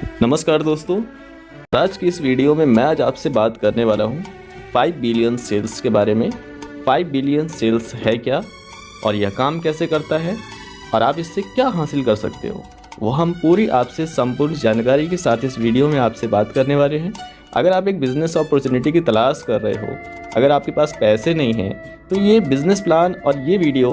नमस्कार दोस्तों, आज की इस वीडियो में मैं आज आपसे बात करने वाला हूँ 5 बिलियन सेल्स के बारे में। 5 बिलियन सेल्स है क्या और यह काम कैसे करता है और आप इससे क्या हासिल कर सकते हो, वो हम पूरी आपसे संपूर्ण जानकारी के साथ इस वीडियो में आपसे बात करने वाले हैं। अगर आप एक बिज़नेस अपॉर्चुनिटी की तलाश कर रहे हो, अगर आपके पास पैसे नहीं हैं, तो ये बिज़नेस प्लान और ये वीडियो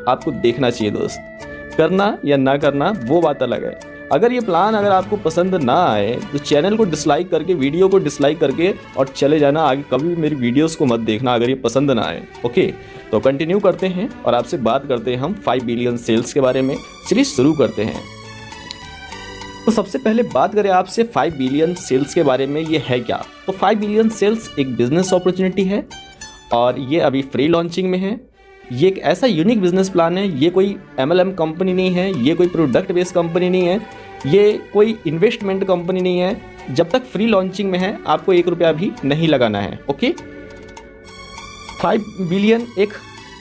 आपको देखना चाहिए दोस्त। करना या ना करना वो बात अलग है। अगर ये प्लान आपको पसंद ना आए तो चैनल को डिसलाइक करके, वीडियो को डिसलाइक करके और चले जाना, आगे कभी भी मेरी वीडियोस को मत देखना अगर ये पसंद ना आए। ओके, तो कंटिन्यू करते हैं और आपसे बात करते हैं हम 5 बिलियन सेल्स के बारे में। चलिए शुरू करते हैं। तो सबसे पहले बात करें आपसे 5 बिलियन सेल्स के बारे में, ये है क्या। तो 5 बिलियन सेल्स एक बिजनेस अपॉर्चुनिटी है और ये अभी फ्री लॉन्चिंग में है। ये एक ऐसा यूनिक बिजनेस प्लान है, ये कोई MLM कंपनी नहीं है, ये कोई प्रोडक्ट बेस्ड कंपनी नहीं है, ये कोई इन्वेस्टमेंट कंपनी नहीं है। जब तक फ्री लॉन्चिंग में है आपको 1 रुपया भी नहीं लगाना है। ओके, 5 बिलियन एक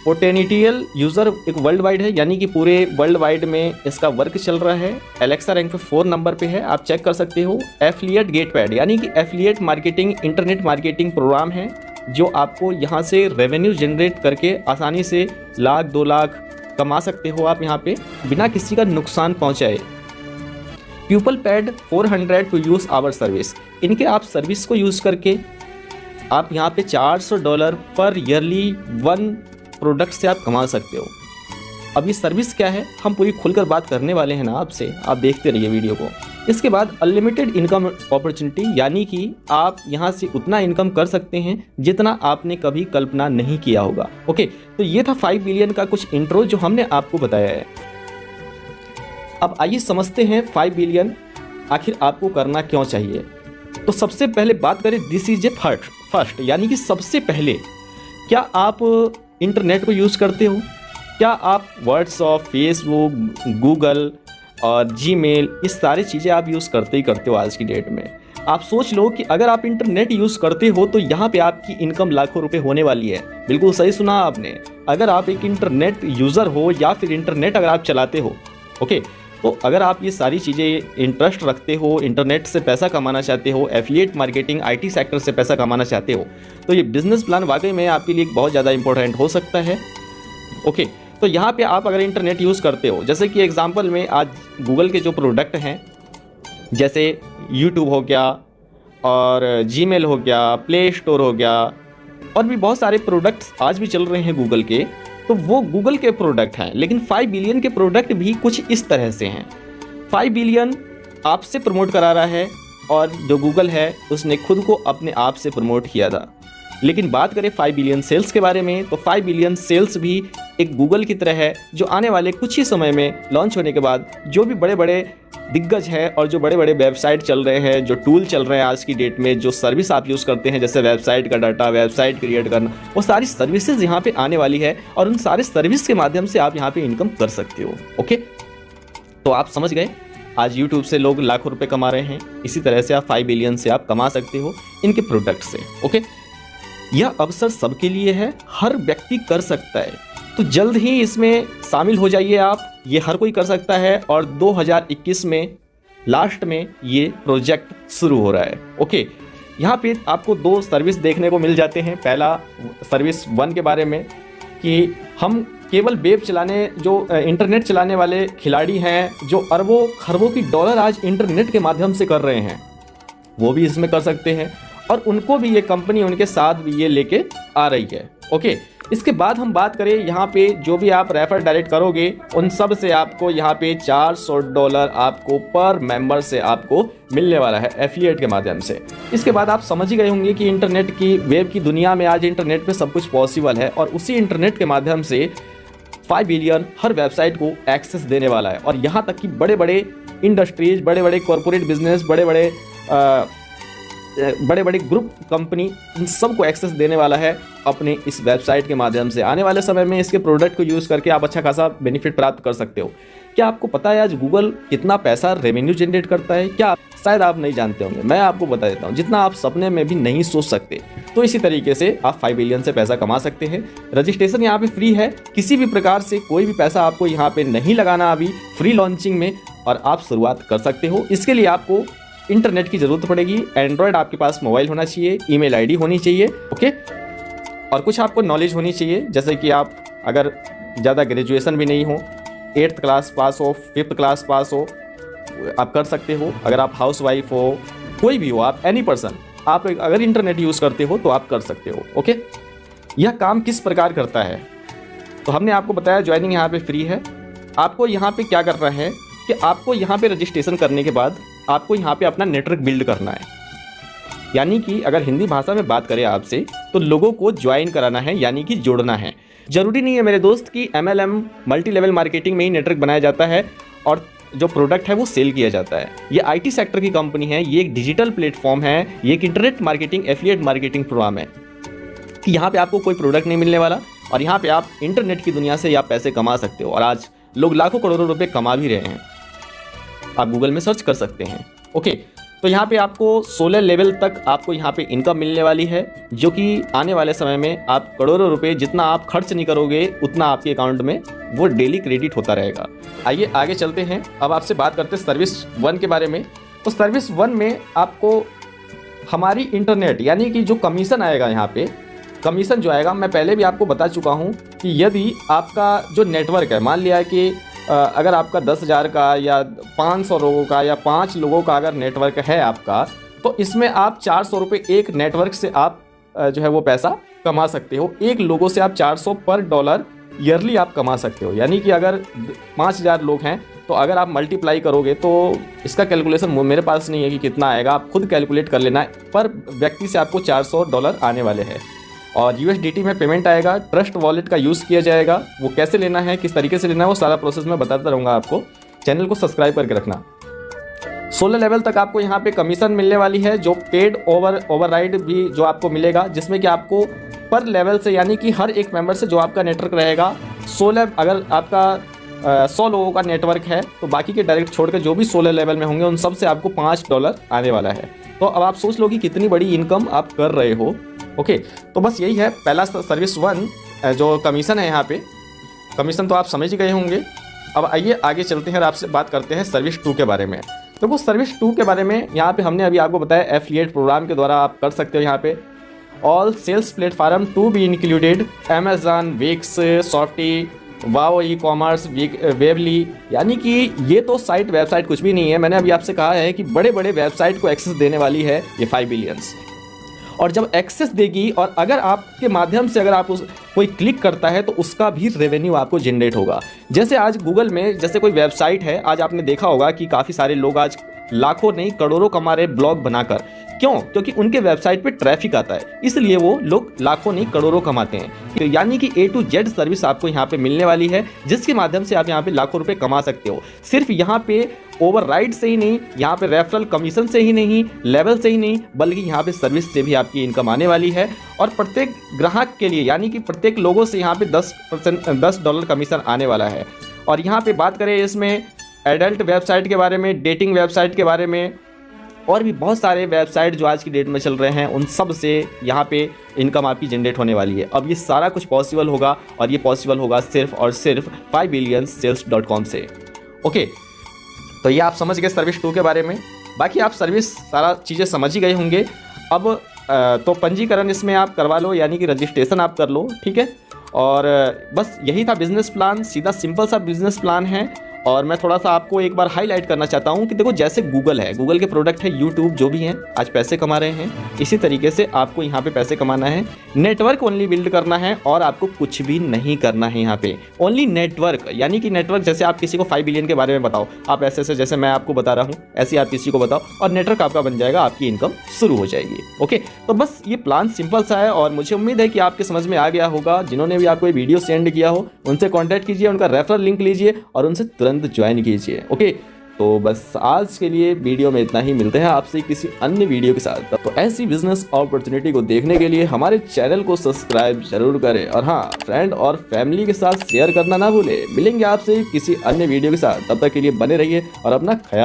पोटेंशियल यूज़र एक वर्ल्ड वाइड है, यानी कि पूरे वर्ल्ड वाइड में इसका वर्क चल रहा है। एलेक्सा रैंक पे 4 नंबर पे है, आप चेक कर सकते हो। एफिलिएट गेटपैड यानी कि affiliate marketing, internet marketing program है जो आपको यहाँ से रेवेन्यू जनरेट करके आसानी से लाख 2 लाख कमा सकते हो आप यहाँ पे बिना किसी का नुकसान पहुँचाए। People paid 400 to use our service, इनके आप सर्विस को यूज़ करके आप यहाँ पे $400 पर ईयरली 1 प्रोडक्ट से आप कमा सकते हो। अब ये सर्विस क्या है हम पूरी खुलकर बात करने वाले हैं ना आपसे, आप देखते रहिए वीडियो को। इसके बाद अनलिमिटेड इनकम अपॉर्चुनिटी, यानी कि आप यहाँ से उतना इनकम कर सकते हैं जितना आपने कभी कल्पना नहीं किया होगा। ओके, तो ये था 5 बिलियन का कुछ इंट्रो जो हमने आपको बताया है। अब आइए समझते हैं 5 बिलियन आखिर आपको करना क्यों चाहिए। तो सबसे पहले बात करें, दिस इज ए फर्स्ट, यानी कि सबसे पहले क्या आप इंटरनेट को यूज़ करते हो? क्या आप व्हाट्सएप, फेसबुक, गूगल और जीमेल, इस सारी चीज़ें आप यूज़ करते ही करते हो आज की डेट में। आप सोच लो कि अगर आप इंटरनेट यूज़ करते हो तो यहाँ पे आपकी इनकम लाखों रुपए होने वाली है। बिल्कुल सही सुना आपने। अगर आप एक इंटरनेट यूज़र हो या फिर इंटरनेट अगर आप चलाते हो, ओके, तो अगर आप ये सारी चीज़ें इंटरेस्ट रखते हो, इंटरनेट से पैसा कमाना चाहते हो, एफिलिएट मार्केटिंग, IT सेक्टर से पैसा कमाना चाहते हो, तो ये बिज़नेस प्लान वाकई में आपके लिए बहुत ज़्यादा इंपॉर्टेंट हो सकता है। ओके, तो यहाँ पे आप अगर इंटरनेट यूज़ करते हो, जैसे कि एग्जांपल में आज गूगल के जो प्रोडक्ट हैं, जैसे यूट्यूब हो गया और जीमेल हो गया, प्ले स्टोर हो गया, और भी बहुत सारे प्रोडक्ट्स आज भी चल रहे हैं गूगल के, तो वो गूगल के प्रोडक्ट हैं। लेकिन 5 बिलियन के प्रोडक्ट भी कुछ इस तरह से हैं। 5 बिलियन आपसे प्रमोट करा रहा है और जो गूगल है उसने खुद को अपने आप से प्रमोट किया था। लेकिन बात करें 5 बिलियन सेल्स के बारे में, तो 5 बिलियन सेल्स भी एक गूगल की तरह है जो आने वाले कुछ ही समय में लॉन्च होने के बाद जो भी बड़े बड़े दिग्गज है और जो बड़े बड़े वेबसाइट चल रहे हैं, जो टूल चल रहे हैं आज की डेट में, जो सर्विस आप यूज़ करते हैं, जैसे वेबसाइट का डाटा, वेबसाइट क्रिएट करना, वो सारी सर्विसेज यहाँ पे आने वाली है और उन सारे सर्विस के माध्यम से आप यहाँ पे इनकम कर सकते हो। ओके, तो आप समझ गए, आज यूट्यूब से लोग लाखों रुपये कमा रहे हैं, इसी तरह से आप 5 बिलियन से आप कमा सकते हो इनके प्रोडक्ट से। ओके, यह अवसर सबके लिए है, हर व्यक्ति कर सकता है, तो जल्द ही इसमें शामिल हो जाइए आप। ये हर कोई कर सकता है और 2021 में लास्ट में ये प्रोजेक्ट शुरू हो रहा है। ओके, यहाँ पे आपको 2 सर्विस देखने को मिल जाते हैं। पहला सर्विस 1 के बारे में कि हम केवल वेब चलाने, जो इंटरनेट चलाने वाले खिलाड़ी हैं, जो अरबों खरबों की डॉलर आज इंटरनेट के माध्यम से कर रहे हैं, वो भी इसमें कर सकते हैं और उनको भी ये कंपनी उनके साथ भी ये लेके आ रही है। ओके, इसके बाद हम बात करें, यहाँ पे जो भी आप रेफर डायरेक्ट करोगे उन सब से आपको यहाँ पे $400 आपको पर मेंबर से आपको मिलने वाला है एफिलिएट के माध्यम से। इसके बाद आप समझ ही गए होंगे कि इंटरनेट की, वेब की दुनिया में आज इंटरनेट पे सब कुछ पॉसिबल है और उसी इंटरनेट के माध्यम से 5 बिलियन हर वेबसाइट को एक्सेस देने वाला है और यहाँ तक कि बड़े बड़े इंडस्ट्रीज, बड़े बड़े कॉरपोरेट बिजनेस, बड़े बड़े ग्रुप कंपनी, इन सबको एक्सेस देने वाला है अपने इस वेबसाइट के माध्यम से। आने वाले समय में इसके प्रोडक्ट को यूज़ करके आप अच्छा खासा बेनिफिट प्राप्त कर सकते हो। क्या आपको पता है आज गूगल कितना पैसा रेवेन्यू जनरेट करता है? क्या शायद आप नहीं जानते होंगे, मैं आपको बता देता हूँ, जितना आप सपने में भी नहीं सोच सकते। तो इसी तरीके से आप 5 बिलियन से पैसा कमा सकते हैं। रजिस्ट्रेशन यहाँ पे फ्री है, किसी भी प्रकार से कोई भी पैसा आपको यहाँ पे नहीं लगाना अभी फ्री लॉन्चिंग में, और आप शुरुआत कर सकते हो। इसके लिए आपको इंटरनेट की ज़रूरत पड़ेगी, एंड्रॉयड आपके पास मोबाइल होना चाहिए, ईमेल आईडी होनी चाहिए, ओके, और कुछ आपको नॉलेज होनी चाहिए, जैसे कि आप अगर ज़्यादा ग्रेजुएशन भी नहीं हो, 8th क्लास पास हो, 5th क्लास पास हो, आप कर सकते हो। अगर आप हाउस वाइफ हो, कोई भी हो, आप एनी पर्सन, आप अगर इंटरनेट यूज़ करते हो तो आप कर सकते हो, ओके। यह काम किस प्रकार करता है, तो हमने आपको बताया ज्वाइनिंग यहाँ पे फ्री है। आपको यहाँ पे क्या करना है कि आपको यहाँ पे रजिस्ट्रेशन करने के बाद आपको यहाँ पे अपना नेटवर्क बिल्ड करना है। यानी कि अगर हिंदी भाषा में बात करें आपसे, तो लोगों को ज्वाइन कराना है, यानी कि जोड़ना है। ज़रूरी नहीं है मेरे दोस्त कि MLM मल्टी लेवल मार्केटिंग में ही नेटवर्क बनाया जाता है और जो प्रोडक्ट है वो सेल किया जाता है। ये IT सेक्टर की कंपनी है, ये एक डिजिटल प्लेटफॉर्म है, ये एक internet marketing affiliate marketing program है कि यहाँ पे आपको कोई प्रोडक्ट नहीं मिलने वाला और यहाँ पे आप इंटरनेट की दुनिया से आप पैसे कमा सकते हो। और आज लोग लाखों करोड़ों रुपए कमा भी रहे हैं, आप गूगल में सर्च कर सकते हैं, ओके। तो यहाँ पे आपको 16 लेवल तक आपको यहाँ पे इनकम मिलने वाली है, जो कि आने वाले समय में आप करोड़ों रुपए जितना आप खर्च नहीं करोगे उतना आपके अकाउंट में वो डेली क्रेडिट होता रहेगा। आइए आगे चलते हैं। अब आपसे बात करते हैं सर्विस 1 के बारे में। तो सर्विस 1 में आपको हमारी इंटरनेट यानी कि जो कमीशन आएगा, यहाँ पे कमीशन जो आएगा, मैं पहले भी आपको बता चुका हूँ कि यदि आपका जो नेटवर्क है, मान लिया कि अगर आपका 10,000 का या 500 लोगों का या 5 लोगों का अगर नेटवर्क है आपका, तो इसमें आप 400 रुपये एक नेटवर्क से आप जो है वो पैसा कमा सकते हो। एक लोगों से आप 400 पर डॉलर ईयरली आप कमा सकते हो। यानी कि अगर 5,000 लोग हैं तो अगर आप मल्टीप्लाई करोगे, तो इसका कैलकुलेशन मेरे पास नहीं है कि कितना आएगा, आप खुद कैलकुलेट कर लेना है। पर व्यक्ति से आपको $400 आने वाले हैं और USDT में पेमेंट आएगा। ट्रस्ट वॉलेट का यूज़ किया जाएगा, वो कैसे लेना है, किस तरीके से लेना है, वो सारा प्रोसेस मैं बताता रहूँगा आपको। चैनल को सब्सक्राइब करके रखना। 16 लेवल तक आपको यहाँ पे कमीशन मिलने वाली है, जो पेड ओवरराइड भी जो आपको मिलेगा, जिसमें कि आपको पर लेवल से, यानी कि हर एक मेंबर से जो आपका नेटवर्क रहेगा 16, अगर आपका 100 लोगों का नेटवर्क है तो बाकी के डायरेक्ट छोड़कर जो भी 16 लेवल में होंगे उन सब से आपको $5 आने वाला है। तो अब आप सोच लो कि कितनी बड़ी इनकम आप कर रहे हो, ओके। तो बस यही है पहला सर्विस 1 जो कमीशन है। यहाँ पे कमीशन तो आप समझ गए होंगे। अब आइए आगे चलते हैं और आपसे बात करते हैं सर्विस 2 के बारे में। तो वो सर्विस 2 के बारे में यहाँ पे हमने अभी आपको बताया, एफिलिएट प्रोग्राम के द्वारा आप कर सकते हो। यहाँ पे all sales platform to be included Amazon, Wix, Softy, WooCommerce, Weebly. यानी कि ये तो साइट वेबसाइट कुछ भी नहीं है। मैंने अभी आपसे कहा है कि बड़े बड़े वेबसाइट को एक्सेस देने वाली है ये 5 बिलियंस। और जब एक्सेस देगी और अगर आपके माध्यम से अगर आप कोई क्लिक करता है तो उसका भी रेवेन्यू आपको जनरेट होगा। जैसे आज गूगल में जैसे कोई वेबसाइट है, आज आपने देखा होगा कि काफ़ी सारे लोग आज लाखों नहीं करोड़ों कमा रहे ब्लॉग बनाकर। क्यों? क्योंकि उनके वेबसाइट पे ट्रैफिक आता है, इसलिए वो लोग लाखों नहीं करोड़ों कमाते हैं। तो यानी कि A to Z सर्विस आपको यहाँ पे मिलने वाली है, जिसके माध्यम से आप यहाँ पे लाखों रुपए कमा सकते हो। सिर्फ यहाँ पे ओवरराइड से ही नहीं, यहाँ पे रेफरल कमीशन से ही नहीं, लेवल से ही नहीं, बल्कि यहाँ पे सर्विस से भी आपकी इनकम आने वाली है। और प्रत्येक ग्राहक के लिए यानी कि प्रत्येक लोगों से यहाँ पे $10 कमीशन आने वाला है। और यहाँ पे बात करें इसमें एडल्ट वेबसाइट के बारे में, डेटिंग वेबसाइट के बारे में, और भी बहुत सारे वेबसाइट जो आज की डेट में चल रहे हैं, उन सब से यहाँ पे इनकम आपकी जनरेट होने वाली है। अब ये सारा कुछ पॉसिबल होगा और ये पॉसिबल होगा सिर्फ और सिर्फ 5billionSales.com से, ओके। तो ये आप समझ गए सर्विस 2 के बारे में। बाकी आप सर्विस सारा चीज़ें समझ ही गए होंगे। अब तो पंजीकरण इसमें आप करवा लो, यानी कि रजिस्ट्रेशन आप कर लो, ठीक है। और बस यही था बिजनेस प्लान, सीधा सिंपल सा बिजनेस प्लान है। और मैं थोड़ा सा आपको एक बार हाईलाइट करना चाहता हूँ कि देखो, जैसे गूगल है, गूगल के प्रोडक्ट है, यूट्यूब जो भी हैं आज पैसे कमा रहे हैं, इसी तरीके से आपको यहाँ पे पैसे कमाना है। नेटवर्क ओनली बिल्ड करना है और आपको कुछ भी नहीं करना है यहाँ पे, ओनली नेटवर्क। यानी कि नेटवर्क, जैसे आप किसी को 5 बिलियन के बारे में बताओ, आप ऐसे ऐसे जैसे मैं आपको बता रहा हूँ ऐसे आप किसी को बताओ और नेटवर्क आपका बन जाएगा, आपकी इनकम शुरू हो जाएगी, ओके। तो बस ये प्लान सिंपल सा है और मुझे उम्मीद है कि आपके समझ में आ गया होगा। जिन्होंने भी आपको ये वीडियो सेंड किया हो उनसे कॉन्टैक्ट कीजिए, उनका रेफरल लिंक लीजिए और उनसे तुरंत ज्वाइन कीजिए, ओके। तो बस आज के लिए वीडियो में इतना ही। मिलते हैं आपसे किसी अन्य वीडियो के साथ। तो ऐसी बिजनेस अपॉर्चुनिटी को देखने के लिए हमारे चैनल को सब्सक्राइब जरूर करें और हाँ, फ्रेंड और फैमिली के साथ शेयर करना ना भूलें। मिलेंगे आपसे किसी अन्य वीडियो के साथ, तब तक के लिए बने रहिए और अपना ख्याल